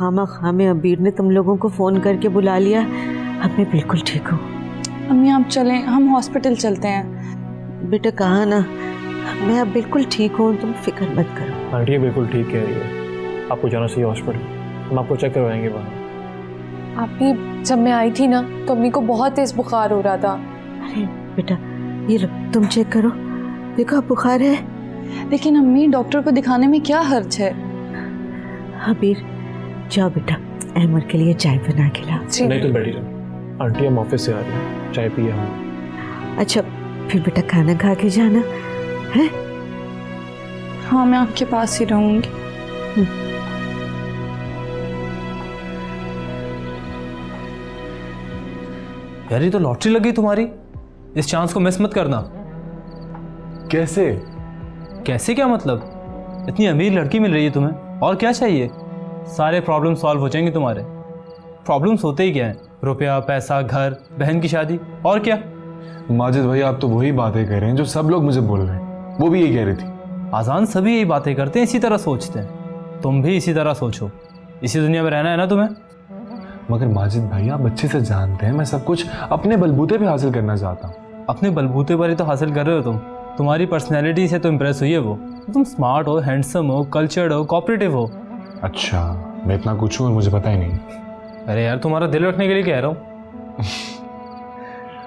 खामा खामे अबीर ने तुम लोगों को फ़ोन करके बुला लिया। अब मैं बिल्कुल ठीक हूँ। अम्मी आप चलें, हम हॉस्पिटल चलते हैं। बेटा कहा ना, मैं अब बिल्कुल ठीक हूँ, तुम फिक्र मत करो। आंटी बिल्कुल ठीक कह रही है, आपको जाना चाहिए हॉस्पिटल, हम आपको चेक करवाएंगे वहाँ। अभी जब मैं आई थी ना तो अम्मी को बहुत तेज बुखार हो रहा था। अरे बेटा ये लो, तुम चेक करो, देखो अब बुखार है। लेकिन अम्मी डॉक्टर को दिखाने में क्या हर्ज है? अबीर जाओ बेटा, अहमद के लिए चाय बना के लाओ। नहीं तुम बैठी रहो, आंटी हम ऑफिस से आ रहे हैं, चाय पिए हम। अच्छा फिर बेटा खाना खा के जाना है। हाँ मैं आपके पास ही रहूंगी। यार ये तो लॉटरी लगी तुम्हारी, इस चांस को मिस मत करना। कैसे? कैसे क्या मतलब? इतनी अमीर लड़की मिल रही है तुम्हें, और क्या चाहिए? सारे प्रॉब्लम सॉल्व हो जाएंगे तुम्हारे। प्रॉब्लम्स होते ही क्या हैं? रुपया, पैसा, घर, बहन की शादी, और क्या? माजिद भाई आप तो वही बातें कर रहे हैं जो सब लोग मुझे बोल रहे हैं, वो भी यही कह रही थी। आजान सभी यही बातें करते हैं, इसी तरह सोचते हैं। तुम भी इसी तरह सोचो, इसी दुनिया में रहना है ना तुम्हें। मगर माजिद भाई आप अच्छे से जानते हैं मैं सब कुछ अपने बलबूते पे हासिल करना चाहता हूँ। अपने बलबूते पर ही तो हासिल कर रहे हो तुम। तुम्हारी पर्सनैलिटी से तो इम्प्रेस हुई है वो। तुम स्मार्ट हो, हैंडसम हो, कल्चर्ड हो, कोऑपरेटिव हो। अच्छा मैं इतना कुछ हूँ और मुझे पता ही नहीं। अरे यार तुम्हारा दिल रखने के लिए कह रहा हूँ।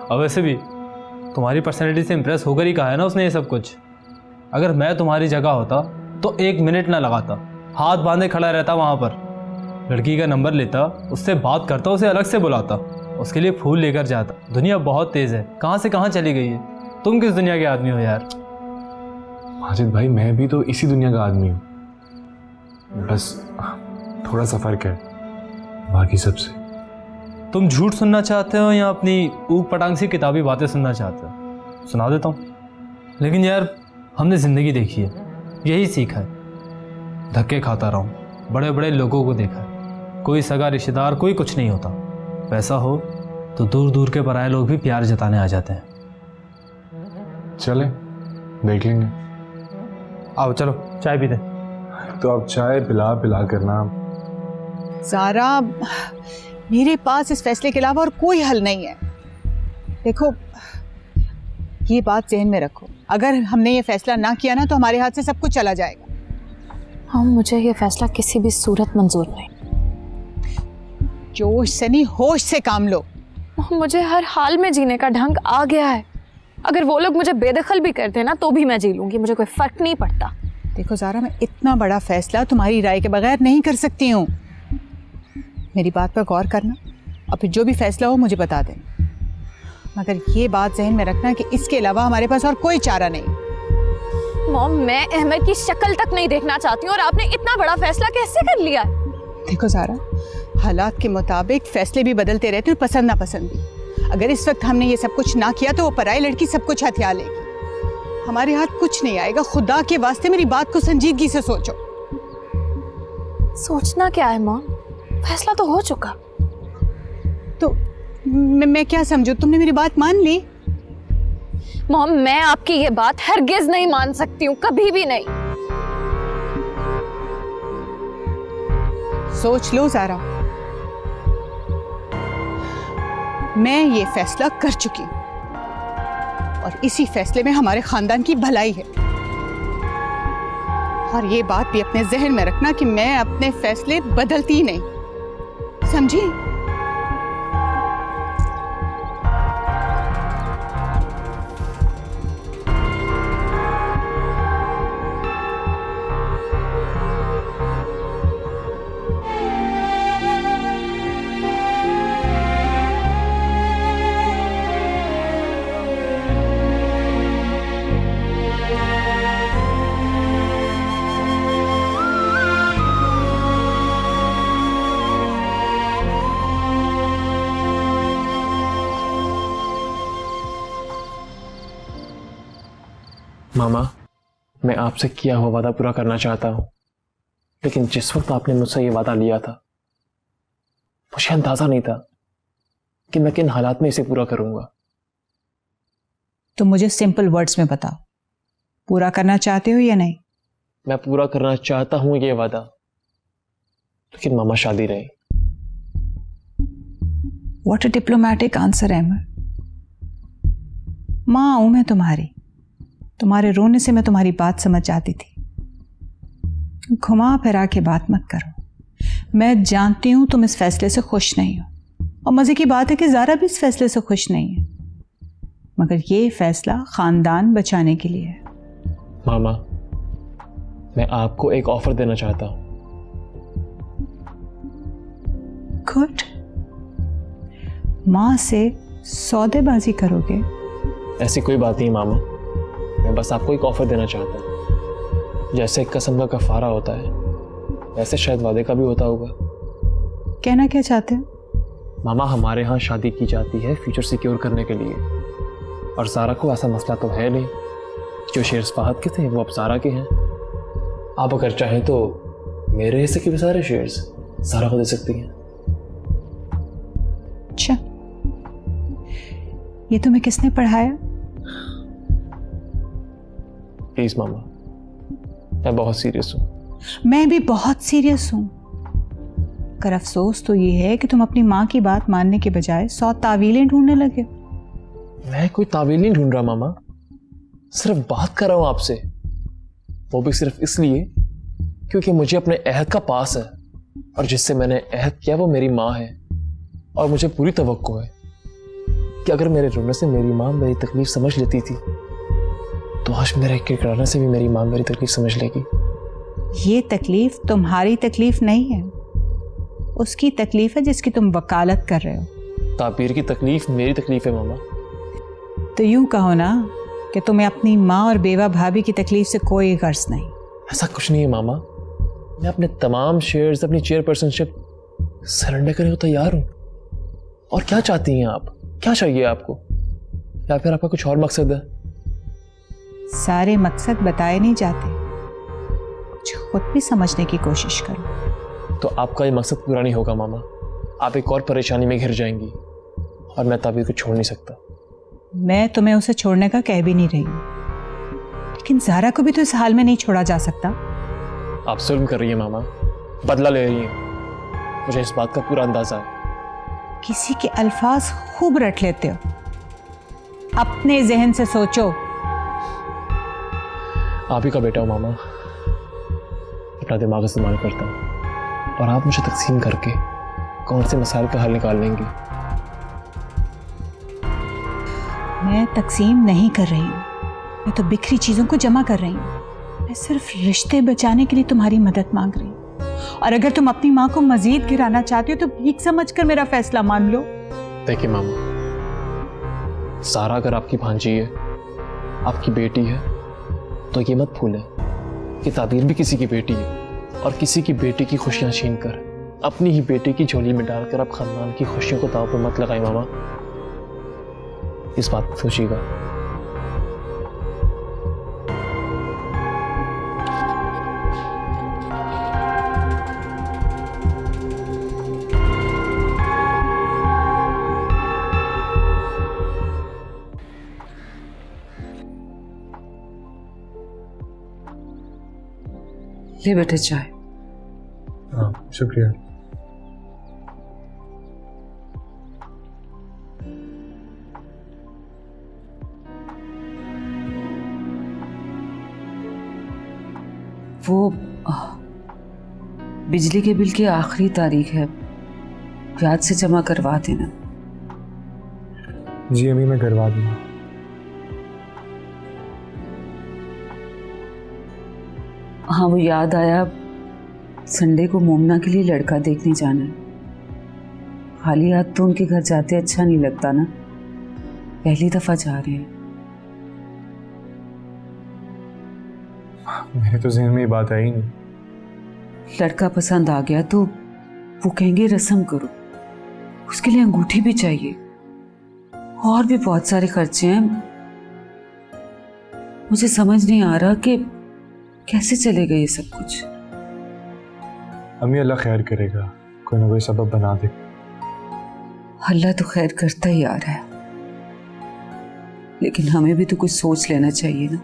और वैसे भी तुम्हारी पर्सनैलिटी से इम्प्रेस होकर ही कहा है ना उसने ये सब कुछ। अगर मैं तुम्हारी जगह होता तो 1 मिनट ना लगाता, हाथ बांधे खड़ा रहता वहाँ पर, लड़की का नंबर लेता, उससे बात करता, उसे अलग से बुलाता, उसके लिए फूल लेकर जाता। दुनिया बहुत तेज़ है, कहाँ से कहाँ चली गई है। तुम किस दुनिया के आदमी हो यार? माजिद भाई मैं भी तो इसी दुनिया का आदमी हूँ, बस थोड़ा सा फर्क है बाकी सबसे। तुम झूठ सुनना चाहते हो या अपनी ऊक पटांग सी किताबी बातें सुनना चाहते हो? सुना देता हूँ। लेकिन यार हमने ज़िंदगी देखी है, यही सीखा है। धक्के खाता रहा हूँ, बड़े बड़े लोगों को देखा है, कोई सगा रिश्तेदार कोई कुछ नहीं होता। पैसा हो तो दूर दूर के पराये लोग भी प्यार जताने आ जाते हैं। चले देख लेंगे। आओ चलो चाय पीते। तो आप चाय पिला पिला करना। ज़ारा मेरे पास इस फैसले के अलावा और कोई हल नहीं है। देखो ये बात जहन में रखो, अगर हमने ये फैसला ना किया ना तो हमारे हाथ से सब कुछ चला जाएगा। हाँ मुझे ये फैसला किसी भी सूरत मंजूर नहीं। जोश से नहीं होश से काम लो। मुझे हर हाल में जीने का ढंग आ गया है। अगर वो लोग मुझे बेदखल भी करते हैं ना तो भी मैं जी लूंगी, मुझे कोई फर्क नहीं पड़ता। देखो ज़ारा मैं इतना बड़ा फैसला तुम्हारी राय के बगैर नहीं कर सकती हूँ। मेरी बात पर गौर करना और फिर जो भी फैसला हो मुझे बता देना, मगर ये बात जहन में रखना कि इसके अलावा हमारे पास और कोई चारा नहीं। मॉम मैं अहमद की शक्ल तक नहीं देखना चाहती हूँ और आपने इतना बड़ा फैसला कैसे कर लिया है? देखो ज़ारा हालात के मुताबिक फैसले भी बदलते रहते हैं, पसंद नापसंद भी। अगर इस वक्त हमने ये सब कुछ ना किया तो वो पराई लड़की सब कुछ हथिया लेगी, हमारे हाथ कुछ नहीं आएगा। खुदा के वास्ते मेरी बात को संजीदगी से सोचो। सोचना क्या है मॉम, फैसला तो हो चुका। तो मैं क्या समझू, तुमने मेरी बात मान ली? मॉम मैं आपकी ये बात हरगिज नहीं मान सकती हूँ, कभी भी नहीं। सोच लो ज़ारा, मैं ये फैसला कर चुकी हूँ और इसी फैसले में हमारे खानदान की भलाई है। और ये बात भी अपने जहन में रखना कि मैं अपने फैसले बदलती ही नहीं, समझी? मामा मैं आपसे किया हुआ वादा पूरा करना चाहता हूँ, लेकिन जिस वक्त आपने मुझसे ये वादा लिया था मुझे अंदाजा नहीं था कि मैं किन हालात में इसे पूरा करूंगा। तो मुझे सिंपल वर्ड्स में बताओ, पूरा करना चाहते हो या नहीं? मैं पूरा करना चाहता हूँ ये वादा, लेकिन मामा शादी नहीं। What a diplomatic answer Ahmed. माँ हूं मैं तुम्हारी, तुम्हारे रोने से मैं तुम्हारी बात समझ जाती थी। घुमा फिरा के बात मत करो। मैं जानती हूं तुम इस फैसले से खुश नहीं हो, और मजे की बात है कि ज़ारा भी इस फैसले से खुश नहीं है, मगर ये फैसला खानदान बचाने के लिए है। मामा, मैं आपको एक ऑफर देना चाहता हूं। गुड। माँ से सौदेबाजी करोगे? ऐसी कोई बात नहीं मामा, मैं बस आपको एक ऑफर देना चाहता हूं। जैसे एक कसम का कफारा होता है, वैसे शायद वादे का भी होता होगा। कहना क्या चाहते हो? मामा, हमारे यहाँ शादी की जाती है फ्यूचर सिक्योर करने के लिए, और ज़ारा को ऐसा मसला तो है नहीं। जो शेयर्स फहद के थे वो अब ज़ारा के हैं। आप अगर चाहें तो मेरे हिस्से के भी सारे शेयर्स ज़ारा को दे सकती हैं। अच्छा, ये तुम्हें किसने पढ़ाया? प्लीज मामा, मैं बहुत सीरियस हूँ। मैं भी बहुत सीरियस हूँ। कर अफसोस तो ये है कि तुम अपनी माँ की बात मानने के बजाय 100 तावीलें ढूंढने लगे। मैं कोई तावील नहीं ढूंढ रहा मामा, सिर्फ बात कर रहा हूँ आपसे, वो भी सिर्फ इसलिए क्योंकि मुझे अपने अहद का पास है, और जिससे मैंने अहद किया वो मेरी माँ है, और मुझे पूरी तवक्को है कि अगर मेरे रोने से मेरी माँ मेरी तकलीफ समझ लेती थी, तो आज मेरे किरकिराने से भी मेरी माँ मेरी तकलीफ समझ लेगी। ये तकलीफ तुम्हारी तकलीफ नहीं है, उसकी तकलीफ है जिसकी तुम वकालत कर रहे हो। ताबीर की तकलीफ मेरी तकलीफ है मामा। तो यूं कहो ना कि तुम्हें अपनी माँ और बेवा भाभी की तकलीफ से कोई गर्ज नहीं। ऐसा कुछ नहीं है मामा, मैं अपने तमाम शेयर्स, अपनी चेयरपर्सनशिप सरेंडर करने को तैयार हूँ। और क्या चाहती हैं आप? क्या चाहिए आपको? या फिर आपका कुछ और मकसद है? सारे मकसद बताए नहीं जाते, कुछ खुद भी समझने की कोशिश करो। तो आपका ये मकसद पूरा नहीं होगा मामा, आप एक और परेशानी में घिर जाएंगी, और मैं ताबीर को छोड़ नहीं सकता। मैं तुम्हें उसे छोड़ने का कह भी नहीं रही हूँ, लेकिन ज़ारा को भी तो इस हाल में नहीं छोड़ा जा सकता। आप जुल्म कर रही हैं मामा, बदला ले रही हैं, मुझे इस बात का पूरा अंदाजा है। किसी के अल्फाज खूब रट लेते हो, अपने जहन से सोचो। आप ही का बेटा हो मामा, अपना दिमाग इस्तेमाल करता हूँ, और आप मुझे तकसीम करके कौन से मसाइल का हल निकाल लेंगे? मैं तकसीम नहीं कर रही हूँ, मैं तो बिखरी चीज़ों को जमा कर रही हूँ। मैं सिर्फ रिश्ते बचाने के लिए तुम्हारी मदद मांग रही हूँ, और अगर तुम अपनी माँ को मजीद गिराना चाहते हो तो भीख समझकर मेरा फैसला मान लो। देखिए मामा, ज़ारा अगर आपकी भांजी है, आपकी बेटी है, तो ये मत भूलें कि ताबीर भी किसी की बेटी है, और किसी की बेटी की खुशियां छीनकर अपनी ही बेटी की झोली में डालकर आप खानदान की खुशियों को दांव पर मत लगाएं मामा। इस बात पर सोचिएगा। ले बेटे चाय। हाँ शुक्रिया। वो बिजली के बिल की आखिरी तारीख है, याद से जमा करवा देना। जी अम्मी, मैं करवा दूंगा। हाँ वो याद आया, संडे को मोमना के लिए लड़का देखने जाना है। खाली हाथ तो उनके घर जाते अच्छा नहीं लगता ना, पहली दफा जा रहे हैं। मेरे तो जहन में ये बात आई नहीं। लड़का पसंद आ गया तो वो कहेंगे रस्म करो, उसके लिए अंगूठी भी चाहिए, और भी बहुत सारे खर्चे हैं। मुझे समझ नहीं आ रहा कि कैसे चलेगा ये सब कुछ। अम्मी अल्लाह खैर करेगा, कोई ना कोई सबब बना दे। अल्लाह तो खैर करता ही आ रहा है, लेकिन हमें भी तो कुछ सोच लेना चाहिए ना।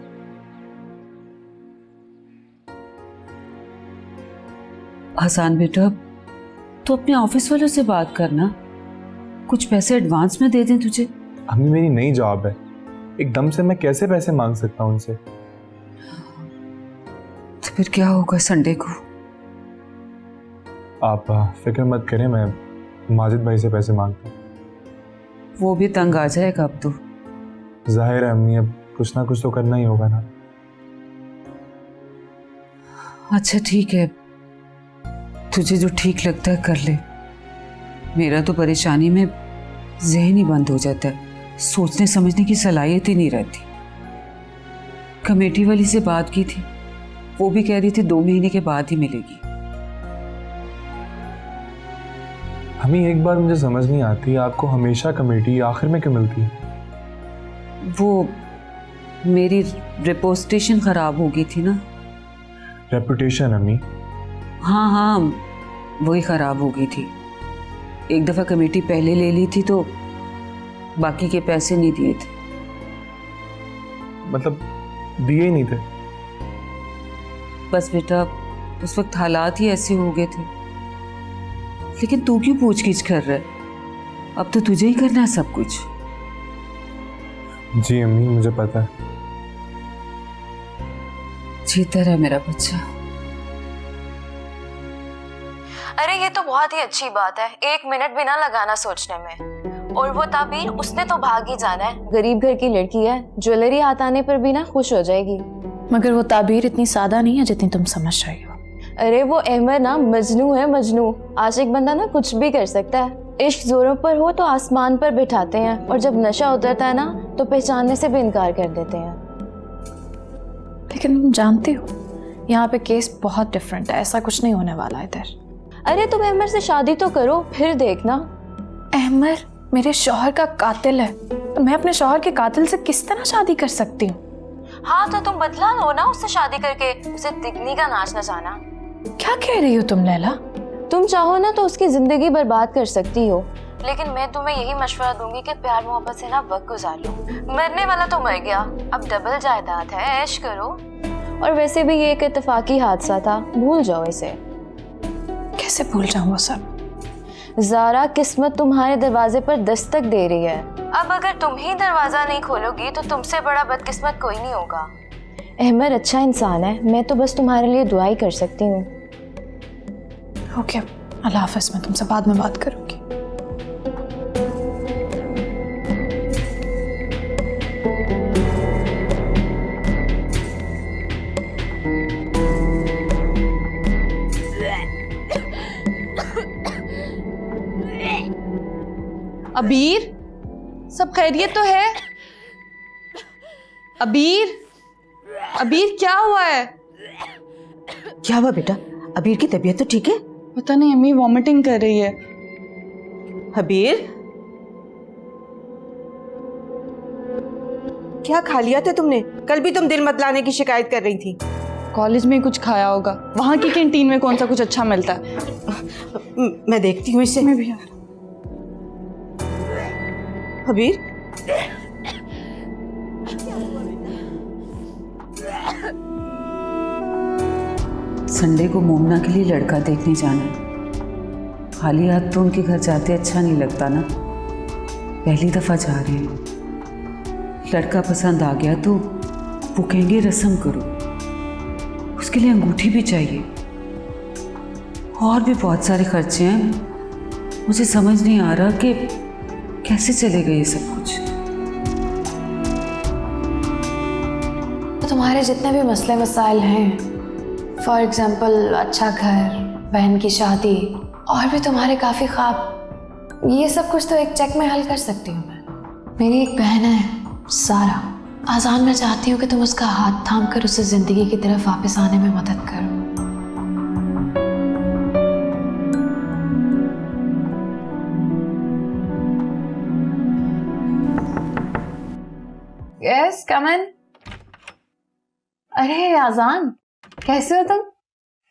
हसन बेटा, तो अपने ऑफिस वालों से बात करना, कुछ पैसे एडवांस में दे दें तुझे। अम्मी मेरी नई जॉब है, एकदम से मैं कैसे पैसे मांग सकता हूँ उनसे? तो फिर क्या होगा संडे को? आप फिक्र मत करें, मैं माजिद भाई से पैसे मांगता हूँ। वो भी तंग आ जाएगा अब तो। जाहिर है अम्मी, अब कुछ ना कुछ तो करना ही होगा ना। अच्छा ठीक है, तुझे जो ठीक लगता है कर ले। मेरा तो परेशानी में ज़हन ही बंद हो जाता है, सोचने समझने की सलाहियत ही नहीं रहती। कमेटी वाली से बात की थी, वो भी कह रही थी 2 महीने के बाद ही मिलेगी। हमें एक बार मुझे समझ नहीं आती, आपको हमेशा कमेटी आखिर में क्यों मिलती? वो मेरी रेपुटेशन ख़राब हो गई थी ना। रेपुटेशन अम्मी? हाँ हाँ, वही ख़राब हो गई थी। एक दफ़ा कमेटी पहले ले ली थी तो बाकी के पैसे नहीं दिए थे। मतलब दिए ही नहीं थे? बस बेटा, उस वक्त हालात ही ऐसे हो गए थे। लेकिन तू क्यों पूछ-गिछ कर रहा है? अब तो तुझे ही करना है सब कुछ। जी अम्मी, मुझे पता है। जीता रहा मेरा बच्चा। अरे ये तो बहुत ही अच्छी बात है, 1 मिनट भी ना लगाना सोचने में। और वो ताबीर, उसने तो भाग ही जाना है, गरीब घर की लड़की है, ज्वेलरी हाथ आने पर भी ना खुश हो जाएगी। मगर वो ताबीर इतनी सादा नहीं है जितनी तुम समझ रही हो। अरे वो अहमद ना मजनू है, मजनू। आशिक बंदा ना कुछ भी कर सकता है। इश्क जोरों पर हो तो आसमान पर बिठाते हैं, और जब नशा उतरता है ना तो पहचानने से भी इनकार कर देते हैं। लेकिन तुम जानती हो यहाँ पे केस बहुत डिफरेंट है, ऐसा कुछ नहीं होने वाला इधर। अरे तुम अहमद से शादी तो करो, फिर देखना। अहमद मेरे शौहर का कातिल है, तो मैं अपने शौहर के कातिल से किस तरह शादी कर सकती हूँ? हाँ तो तुम बदला लो ना उससे शादी करके, उसे तिगनी का नाच नचाना। क्या कह रही हो तुम लैला? तुम चाहो ना तो उसकी जिंदगी बर्बाद कर सकती हो, लेकिन मैं तुम्हें यही मशवरा दूंगी कि प्यार मोहब्बत से ना वक्त गुजार लो। मरने वाला तो मर गया, अब डबल जायदाद है, ऐश करो। और वैसे भी ये एक इत्तेफाकी हादसा था, भूल जाओ इसे। कैसे भूल जाऊं वो सब? ज़ारा, किस्मत तुम्हारे दरवाजे पर दस्तक दे रही है। अब अगर तुम ही दरवाजा नहीं खोलोगी तो तुमसे बड़ा बदकिस्मत कोई नहीं होगा। अहमद अच्छा इंसान है, मैं तो बस तुम्हारे लिए दुआ ही कर सकती हूँ। ओके, अल्लाह हाफ़िज़, मैं तुमसे बाद में बात करूँगी। अबीर, सब खैरियत तो है? अबीर, अबीर क्या हुआ है? क्या हुआ बेटा? अबीर की तबीयत तो ठीक है? पता नहीं अम्मी, वॉमिटिंग कर रही है। अबीर, क्या खा लिया था तुमने? कल भी तुम दिल मतलाने की शिकायत कर रही थी। कॉलेज में ही कुछ खाया होगा, वहाँ की कैंटीन में कौन सा कुछ अच्छा मिलता है। मैं देखती हूँ इसे। मैं भी। अबीर, संडे को मोमना के लिए लड़का देखने जाना है। खाली हाथ तो उनके घर जाते अच्छा नहीं लगता ना। पहली दफ़ा जा रहे हैं, लड़का पसंद आ गया तो वो कहेंगे रस्म करो, उसके लिए अंगूठी भी चाहिए, और भी बहुत सारे खर्चे हैं। मुझे समझ नहीं आ रहा कि कैसे चलेगा ये सब कुछ। तो तुम्हारे जितने भी मसले मसाइल हैं, फॉर एग्जाम्पल अच्छा घर, बहन की शादी, और भी तुम्हारे काफ़ी ख्वाब, ये सब कुछ तो एक चेक में हल कर सकती हूँ मैं। मेरी एक बहन है सारा, आज़ान मैं चाहती हूँ कि तुम उसका हाथ थाम कर उसे ज़िंदगी की तरफ वापस आने में मदद करो। Yes, come in. अरे आज़ान, कैसे हो तुम?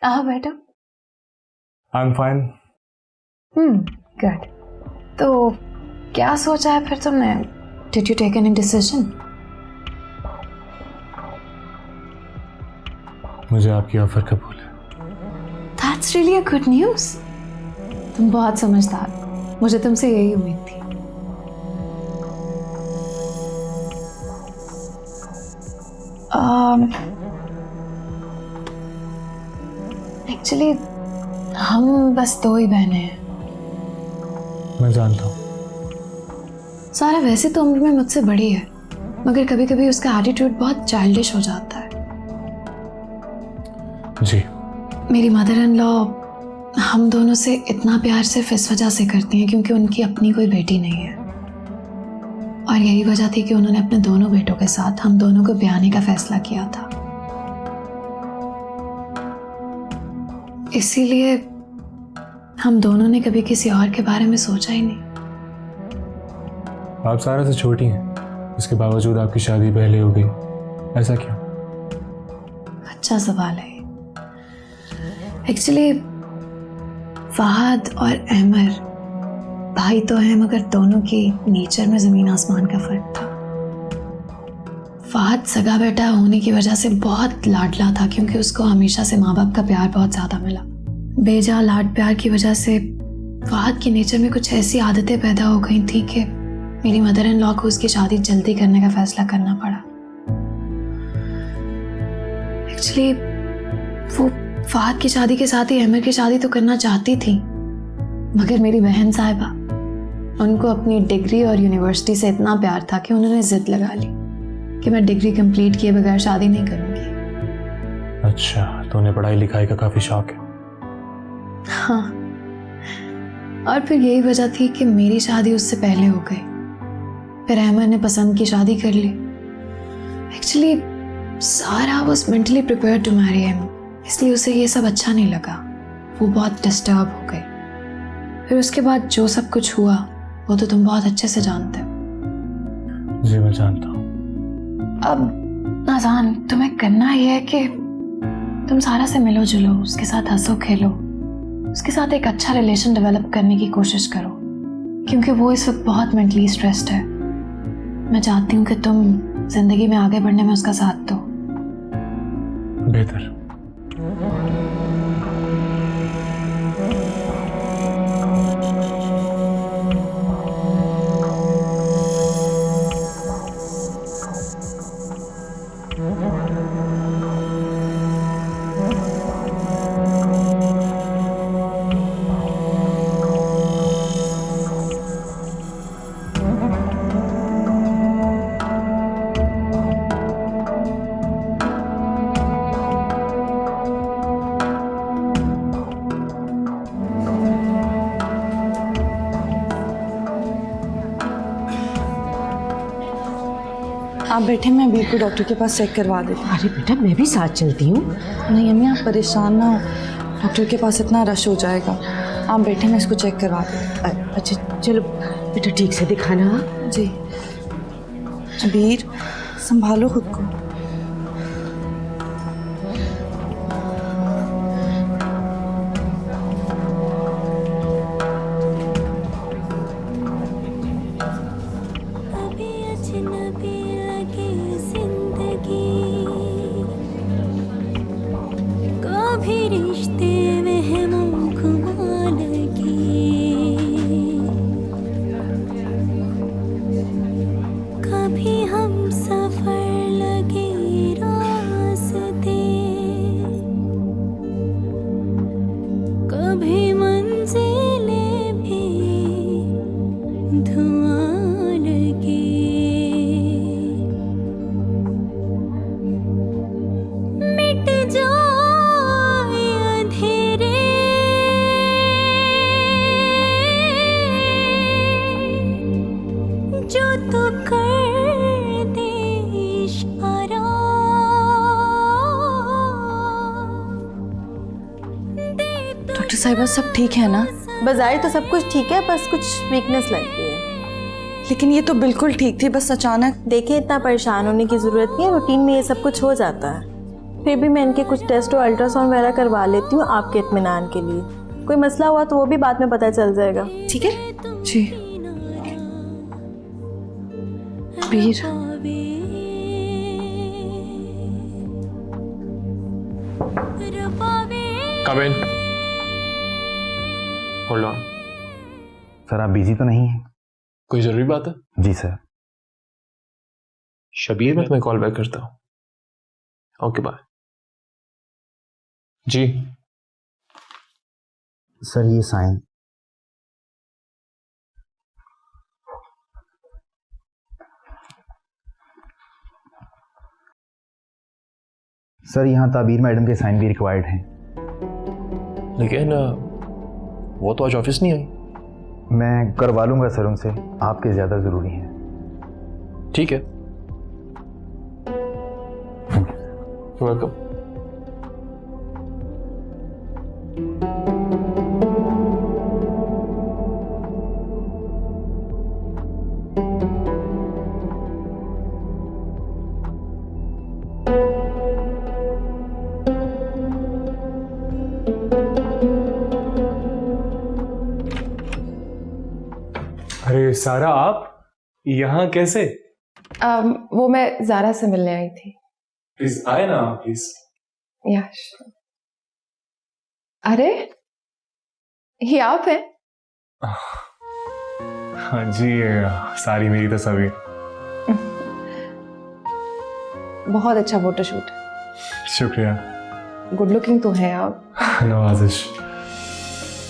आओ बैठो। I am fine. गुड। तो क्या सोचा है फिर तुमने? Did you take any decision? मुझे आपकी ऑफर कबूल है। That's really a good news. तुम बहुत समझदार हो, मुझे तुमसे यही उम्मीद थी। एक्चुअली हम बस 2 ही बहनें हैं। मैं जानता हूँ। सारा वैसे तो उम्र में मुझसे बड़ी है, मगर कभी कभी उसका एटीट्यूड बहुत चाइल्डिश हो जाता है। जी। मेरी मदर इन लॉ हम दोनों से इतना प्यार सिर्फ इस वजह से करती हैं क्योंकि उनकी अपनी कोई बेटी नहीं है, और यही वजह थी कि उन्होंने अपने दोनों बेटों के साथ हम दोनों को ब्याने का फैसला किया था। इसीलिए हम दोनों ने कभी किसी और के बारे में सोचा ही नहीं। आप सारा से छोटी हैं, इसके बावजूद आपकी शादी पहले हो गई, ऐसा क्यों? अच्छा सवाल है। एक्चुअली फहद और अहमर भाई तो हैं, मगर दोनों की नेचर में जमीन आसमान का फर्क था। फहद सगा बेटा होने की वजह से बहुत लाडला था क्योंकि उसको हमेशा से माँ बाप का प्यार बहुत ज्यादा मिला। बेजा लाड प्यार की वजह से फहद की नेचर में कुछ ऐसी आदतें पैदा हो गई थी कि मेरी मदर इन लॉ को उसकी शादी जल्दी करने का फैसला करना पड़ा। एक्चुअली वो फहद की शादी के साथ ही अहमर की शादी तो करना चाहती थी, मगर मेरी बहन साहिबा, उनको अपनी डिग्री और यूनिवर्सिटी से इतना प्यार था कि उन्होंने जिद लगा ली कि मैं डिग्री कंप्लीट किए बगैर शादी नहीं करूंगी। अच्छा, तो उन्हें पढ़ाई लिखाई का काफी शौक है। हाँ, और फिर यही वजह थी कि मेरी शादी उससे पहले हो गई। फिर अहमद ने पसंद की शादी कर ली। Actually Sara was mentally prepared to marry him, इसलिए उसे ये सब अच्छा नहीं लगा। वो बहुत डिस्टर्ब हो गई। फिर उसके बाद जो सब कुछ हुआ वो तो तुम बहुत अच्छे से जानते हो। जी मैं जानता हूँ। अब नाज़ान, तुम्हें करना ये है कि तुम सारा से मिलो जुलो, उसके साथ हंसो खेलो, उसके साथ एक अच्छा रिलेशन डेवलप करने की कोशिश करो, क्योंकि वो इस वक्त बहुत मेंटली स्ट्रेस्ड है। मैं चाहती हूँ कि तुम जिंदगी में आगे बढ़ने में उसका साथ दो। बेहतर। आप बैठे, मैं वीर को डॉक्टर के पास चेक करवा देती हूँ। अरे बेटा, मैं भी साथ चलती हूँ। नहीं अम्मी, आप परेशान ना हो, डॉक्टर के पास इतना रश हो जाएगा। आप बैठे, मैं इसको चेक करवा देती हूँ। अच्छा चलो बेटा, ठीक से दिखाना। जी। वीर, संभालो खुद को। डॉक्टर साहिबा, सब ठीक है ना? बाजारी तो सब कुछ ठीक है, बस कुछ वीकनेस लगती है। लेकिन ये तो बिल्कुल ठीक थी, बस अचानक। देखिए, इतना परेशान होने की ज़रूरत नहीं है, रूटीन में ये सब कुछ हो जाता है। फिर भी मैं इनके कुछ टेस्ट और अल्ट्रासाउंड वगैरह करवा लेती हूँ आपके इत्मीनान के लिए। कोई मसला हुआ तो वो भी बाद में पता चल जाएगा। ठीक है जी। Veer, come in. Hold on. Sir आप बिजी तो नहीं हैं? कोई जरूरी बात है? जी सर। शबीर, मैं तुम्हें कॉल बैक करता हूँ। Okay bye. जी सर ये साइन। सर यहाँ ताबीर मैडम के साइन भी रिक्वायर्ड हैं। लेकिन वो तो आज ऑफिस नहीं आई। मैं करवा लूँगा सर उनसे, आपके ज़्यादा ज़रूरी हैं। ठीक है, वेलकम। अरे सारा, आप यहाँ कैसे? वो मैं ज़ारा से मिलने आई थी। प्लीज आए ना प्लीज। यश, अरे ये आप हैं? हाँ जी, सारी मेरी तस्वीर। बहुत अच्छा फोटोशूट। शुक्रिया। गुड लुकिंग तो हैं आप। नवाजिश।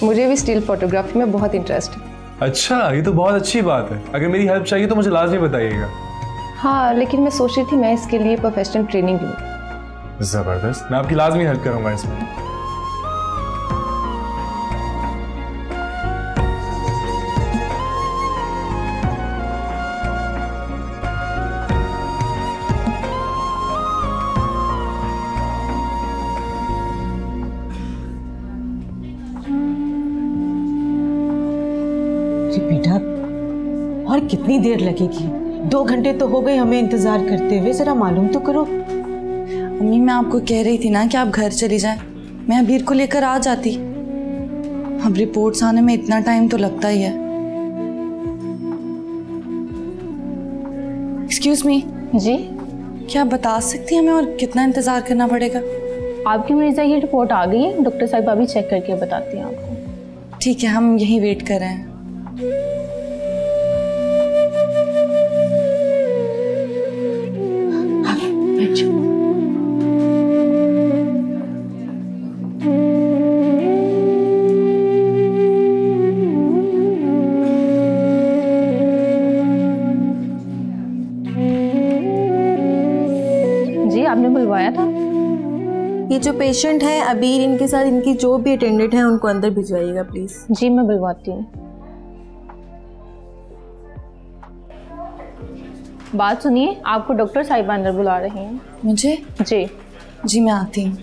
मुझे भी स्टिल फोटोग्राफी में बहुत इंटरेस्ट है। अच्छा, ये तो बहुत अच्छी बात है। अगर मेरी हेल्प चाहिए तो मुझे लाजमी बताइएगा। हाँ, लेकिन मैं सोच रही थी मैं इसके लिए प्रोफेशनल ट्रेनिंग लूँ। जबरदस्त, मैं आपकी लाजमी हेल्प करूंगा इसमें। बेटा, और कितनी देर लगेगी? 2 घंटे तो हो गए हमें इंतजार करते हुए, जरा मालूम तो करो। अम्मी मैं आपको कह रही थी ना कि आप घर चली जाएं, मैं अबीर को लेकर आ जाती। अब रिपोर्ट्स आने में इतना टाइम तो लगता ही है। Excuse me. जी, क्या आप बता सकती हैं हमें और कितना इंतजार करना पड़ेगा? आपकी मरीज़ा की रिपोर्ट आ गई है, डॉक्टर साहिबा भी चेक करके बताती हैं आपको। ठीक है, हम यहीं वेट कर रहे हैं। जी, आपने बुलवाया था? ये जो पेशेंट है अबीर, इनके साथ इनकी जो भी अटेंडेंट है उनको अंदर भिजवाइएगा प्लीज। जी, मैं बुलवाती हूँ। बात सुनिए, आपको डॉक्टर साहिबा अंदर बुला रही हैं। मुझे? जी जी, मैं आती हूँ।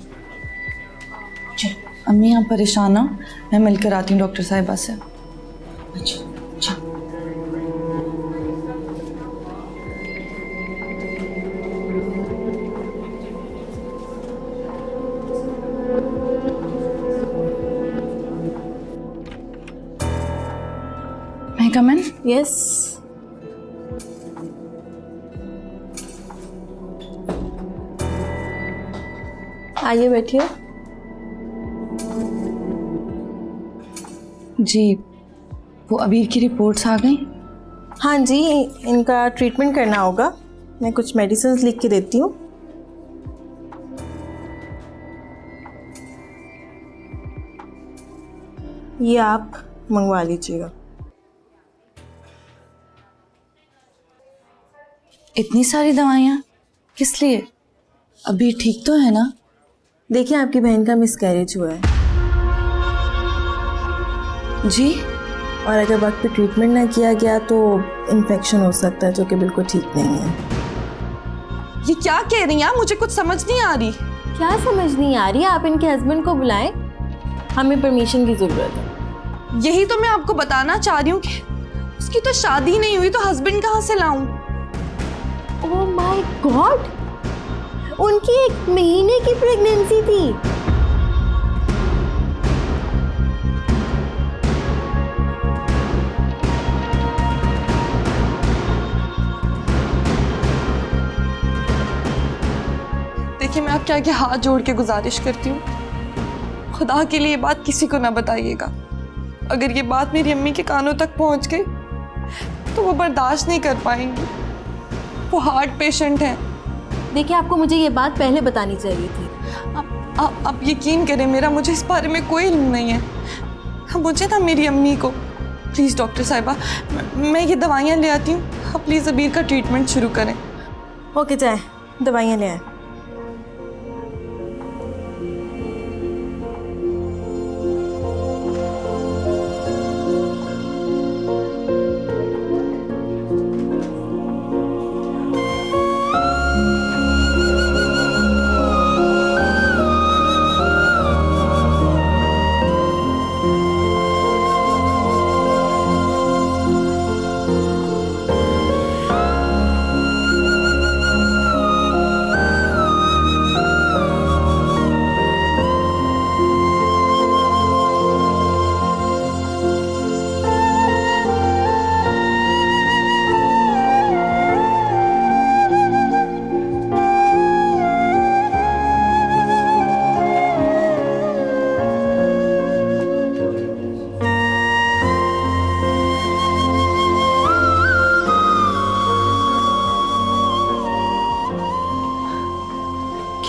अम्मी आप परेशान हो, मैं मिलकर आती हूँ डॉक्टर साहिबा से। अच्छा। मैं कम इन? यस। आइए बैठिए। जी, वो अबीर की रिपोर्ट्स आ गई? हाँ जी, इनका ट्रीटमेंट करना होगा। मैं कुछ मेडिसिन लिख के देती हूँ। ये आप मंगवा लीजिएगा। इतनी सारी दवाइयाँ किस लिए? अबीर ठीक तो है ना? देखिए, आपकी बहन का मिसकैरेज हुआ है जी, और अगर वक्त पे ट्रीटमेंट ना किया गया तो इन्फेक्शन हो सकता है, जो कि बिल्कुल ठीक नहीं है। ये क्या कह रही हैं? मुझे कुछ समझ नहीं आ रही। क्या समझ नहीं आ रही? आप इनके हस्बैंड को बुलाएं, हमें परमिशन की जरूरत है। यही तो मैं आपको बताना चाह रही हूँ कि उसकी तो शादी नहीं हुई, तो हस्बैंड कहाँ से लाऊं? ओह माय गॉड, उनकी 1 महीने की प्रेगनेंसी थी। देखिए, मैं आपके आगे हाथ जोड़ के गुजारिश करती हूँ, खुदा के लिए ये बात किसी को ना बताइएगा। अगर ये बात मेरी अम्मी के कानों तक पहुंच गई तो वो बर्दाश्त नहीं कर पाएंगी। वो हार्ट पेशेंट हैं। देखिए, आपको मुझे ये बात पहले बतानी चाहिए थी। आप यकीन करें, मेरा मुझे इस बारे में कोई इल्म नहीं है। अब मुझे ना मेरी अम्मी को, प्लीज़ डॉक्टर साहिबा, मैं ये दवाइयाँ ले आती हूँ, आप प्लीज़ अबीर का ट्रीटमेंट शुरू करें। ओके, जाए दवाइयाँ ले आए।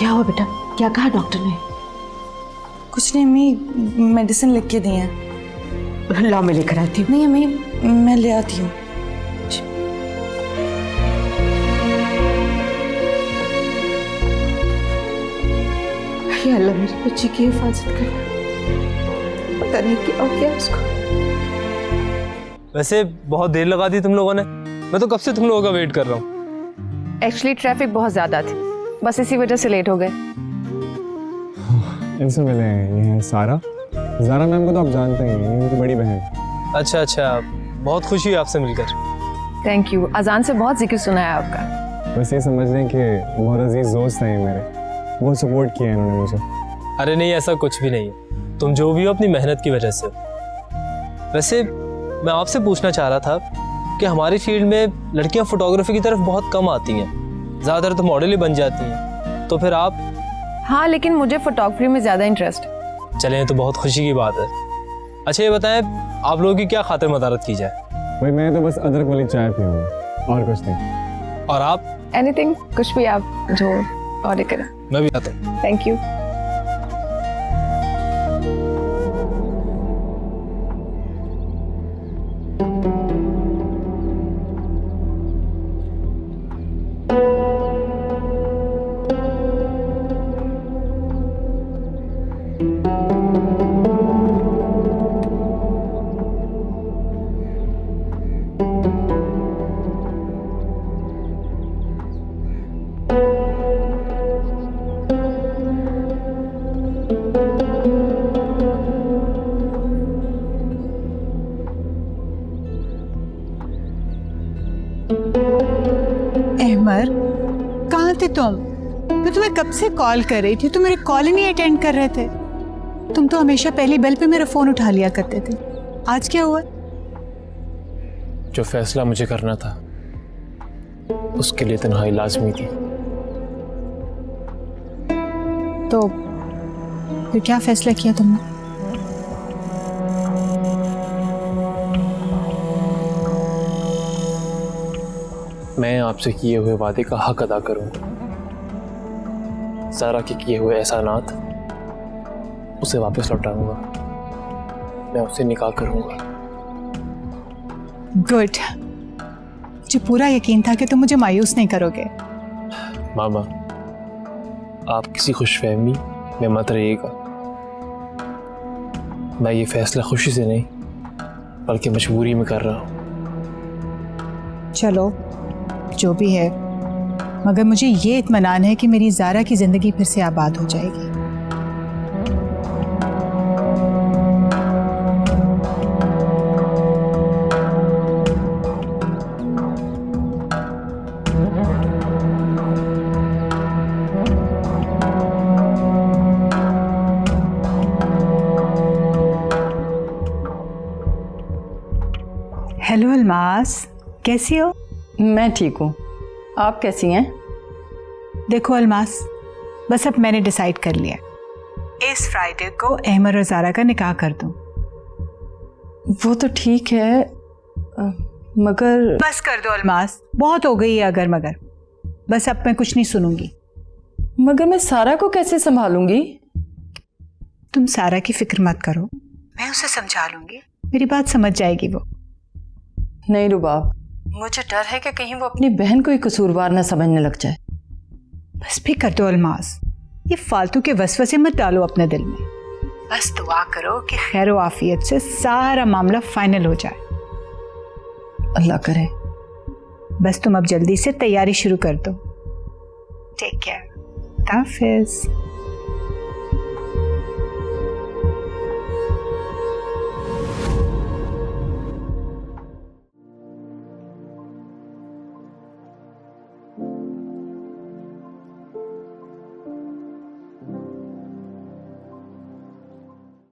क्या हुआ बेटा? क्या कहा डॉक्टर ने? कुछ नहीं अम्मी, मेडिसिन लिख के दी हैं। लाओ, मैं लेकर आती हूँ। नहीं अम्मी, मैं ले आती हूँ। या अल्लाह, मेरी बच्ची की हिफाजत करना। पता नहीं क्या हो गया उसको। वैसे बहुत देर लगा दी तुम लोगों ने। मैं तो कब से तुम लोगों का वेट कर रहा हूँ। एक्चुअली ट्रैफिक बहुत ज़्यादा थी, बस इसी वजह से लेट हो गए। इनसे मिले हैं, ये है सारा। ज़ारा मैम को तो आप जानते हैं, ये उनकी बड़ी बहन। अच्छा अच्छा, बहुत खुशी हुई आपसे मिलकर। Thank you. अजान से बहुत जिक्र सुना है आपका। बस ये समझ लें कि बहुत अजीज दोस्त हैं ये मेरे, बहुत सपोर्ट किया है इन्होंने मुझे। अरे नहीं, ऐसा कुछ भी नहीं है। तुम जो भी हो अपनी मेहनत की वजह से हो। वैसे मैं आपसे पूछना चाह रहा था कि हमारी फील्ड में लड़कियां फोटोग्राफी की तरफ बहुत कम आती हैं, ज़्यादातर तो मॉडल ही बन जाती हैं। तो फिर आप? हाँ, लेकिन मुझे फोटोग्राफी में ज़्यादा इंटरेस्ट है। चलें, तो बहुत खुशी की बात है। अच्छा ये बताएं, आप लोगों की क्या खातिर मदारत की जाए? भाई मैं तो बस अदरक वाली चाय पीऊंगा और कुछ नहीं। और आप? एनीथिंग, कुछ भी आप जो ऑर्डर करें। मैं भी आता हूँ। Thank you. अहमर, कहाँ थे तुम? मैं तुम्हें कब से कॉल कर रही थी, तुम मेरे कॉल ही नहीं अटेंड कर रहे थे। तुम तो हमेशा पहली बेल पे मेरा फोन उठा लिया करते थे। आज क्या हुआ? जो फैसला मुझे करना था उसके लिए तन्हाई लाजमी थी। तो फिर क्या फैसला किया तुमने? मैं आपसे किए हुए वादे का हक अदा करूंगा। ज़ारा के किए हुए एहसानात उसे वापस लौटाऊंगा। मैं उससे निकाह करूंगा। गुड। मुझे पूरा यकीन था कि तुम मुझे मायूस नहीं करोगे। मामा, आप किसी खुशफहमी में मत रहिएगा। मैं ये फैसला खुशी से नहीं बल्कि मजबूरी में कर रहा हूँ। चलो जो भी है, मगर मुझे ये इत्मीनान है कि मेरी ज़ारा की ज़िंदगी फिर से आबाद हो जाएगी। हेलो अलमास, कैसी हो? मैं ठीक हूँ, आप कैसी हैं? देखो अलमास, बस अब मैंने डिसाइड कर लिया, इस फ्राइडे को अहमर और ज़ारा का निकाह कर दूँ। वो तो ठीक है मगर बस कर दो अलमास, बहुत हो गई है अगर मगर। बस अब मैं कुछ नहीं सुनूंगी। मगर मैं सारा को कैसे संभालूंगी? तुम सारा की फिक्र मत करो, मैं उसे समझा लूंगी, मेरी बात समझ जाएगी वो। नहीं रुबाब, मुझे डर है कि कहीं वो अपनी बहन को ही कसूरवार न समझने लग जाए। बस भी कर दो अलमास, ये फालतू के वसवसे मत डालो अपने दिल में। बस दुआ करो कि खैर आफियत से सारा मामला फाइनल हो जाए। अल्लाह करे। बस तुम अब जल्दी से तैयारी शुरू कर दो। Take care. हाफिज।